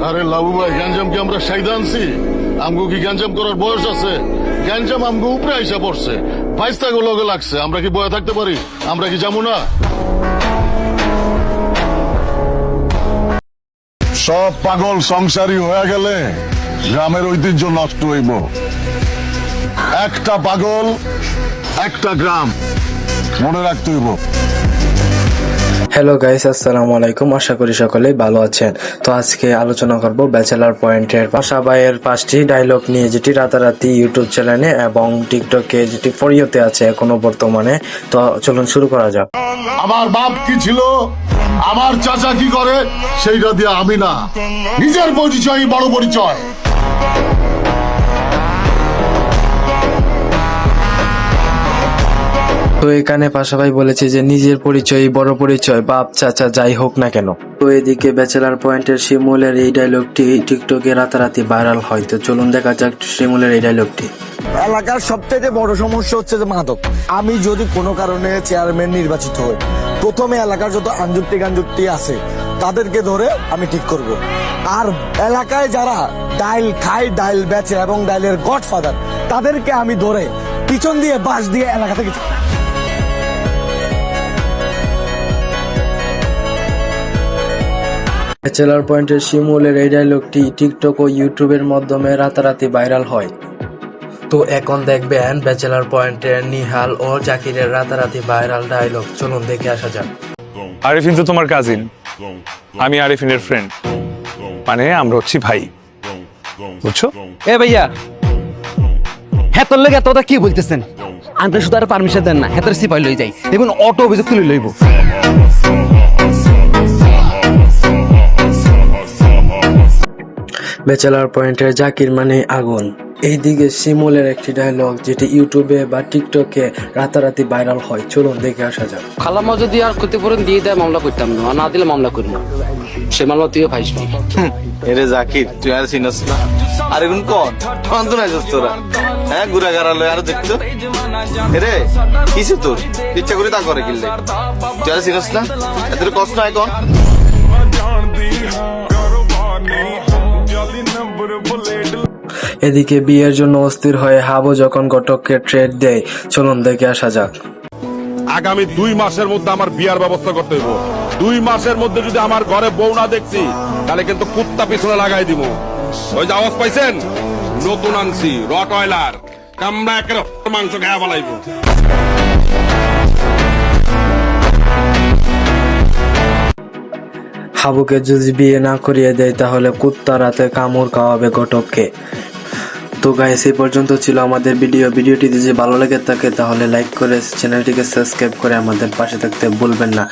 আরে লাবু ভাই, গ্যাঞ্জাম কি আমরা সাইদা আনছি? আমগো কি গ্যাঞ্জাম করার বয়স আছে? গ্যাঞ্জাম আমগো উপরে আইসা পড়ছে, ফাইস্তা লগে লাগছে। আমরা কি বয়ে থাকতে পারি? আমরা কি যাবো না? সব পাগল সংসারী হয়ে গেলে গ্রামের ঐতিহ্য নষ্ট হইব। একটা পাগল একটা গ্রাম, মনে রাখতে হইব। হ্যালো গাইস, আসসালামু আলাইকুম। আশা করি সকলেই ভালো আছেন। তো আজকে আলোচনা করব ব্যাচেলার পয়েন্টের পাশা ভাইয়ের 5টি ডায়লগ নিয়ে, যেটি রাতারাতি ইউটিউব চ্যানেলে এবং টিকটকে যেটি ফরিওতে আছে এখনো বর্তমানে। তো চলুন শুরু করা যাক। আমার বাপ কি ছিল, আমার চাচা কি করে, সেইটা দিয়ে আমি না। নিজের পরিচয় বড় পরিচয়। তো এখানে পাশা ভাই বলেছে যে নিজের পরিচয় বড় পরিচয়, বাপ চাচা যাই হোক না কেন। তো এদিকে ব্যাচেলার পয়েন্টের শিমুলের এই ডায়লগটি টিকটকে রাতারাতি ভাইরাল হয়। তো চলুন দেখা যাক শিমুলের এই ডায়লগটি। এলাকার সবচেয়ে বড় সমস্যা হচ্ছে যে মাদক। আমি যদি কোনো কারণে চেয়ারম্যান নির্বাচিত হই, প্রথমে এলাকার যত আঞ্জুক্তি আছে তাদেরকে ধরে আমি ঠিক করব। আর এলাকায় যারা ডাইল খায়, ডাইল বেচে এবং ডাইলের গডফাদার, তাদেরকে আমি ধরে পিছন দিয়ে বাঁশ দিয়ে এলাকা থেকে। ব্যাচেলার পয়েন্টের শিমুলের এই ডায়লগটি টিকটক ও ইউটিউবের মাধ্যমে রাতারাতি ভাইরাল হয়। তো এখন দেখবেন ব্যাচেলার পয়েন্টের নিহাল ও জাকিরের রাতারাতি ভাইরাল ডায়লগ। চলুন দেখে আসা যাক। আরিফিন তো তোমার কাজিন, আমি আরিফিনের ফ্রেন্ড, মানে আমরা হচ্ছি ভাই, বুঝছো? এ ভাইয়া, হেতর লেগে এতটা কি বলতেছেন? আনতে শুধু আর পারমিশন দেন না, হেতর সিপাই লই যাই, দেখুন অটো অভিযোগ তুলে লইব। ব্যাচেলার পয়েন্টের জাকির মানে আগুন। এইদিকে শিমুলের একটি ডায়লগ যেটি ইউটিউবে বা টিকটকে রাতারাতি ভাইরাল হয়। চলুন দেখে আসা যাক। খালাম্মা যদি আর ক্ষতিপূরণ দিয়ে দেয় মামলা করতাম না, আর না দিলে মামলা করবো। সে মামলা তুইও পাইস না। এরে জাকির, তুই আর চিনস না? আর এখন কোন তো নাই তোরা? হ্যাঁ, ঘুরা গাড়ালো আর দেখতো। এরে কিছু তোর ইচ্ছা করে তা করে কিনলে, তুই আর চিনস না? এত কষ্ট নাই কোন? এদিকে বিয়ের জন্য অস্থির হয়ে হাবু যখন ঘটককে ট্রেড দেয়। চলুন দেখে আসা যাক। আগামী 2 মাসের মধ্যে আমার বিয়ার ব্যবস্থা করতে হইব। 2 মাসের মধ্যে যদি আমার ঘরে বউ না দেখছি, তাহলে কিন্তু কুত্তা পিছনে লাগাই দিব। ওই যে আওয়াজ পাইছেন, নতুন আনছি রট অয়লার, কামড়া একের মাংস খাওয়া ফেলাইব। হাবুকে যদি বিয়ে না করিয়ে দেয় তাহলে কুত্তা রাতে কামড় খাওয়াবে ঘটককে। তো গাইস, এই পর্যন্ত ছিল আমাদের ভিডিওটি যদি ভালো লেগে থাকে তাহলে লাইক করে চ্যানেলটিকে সাবস্ক্রাইব করে আমাদের পাশে থাকতে ভুলবেন না।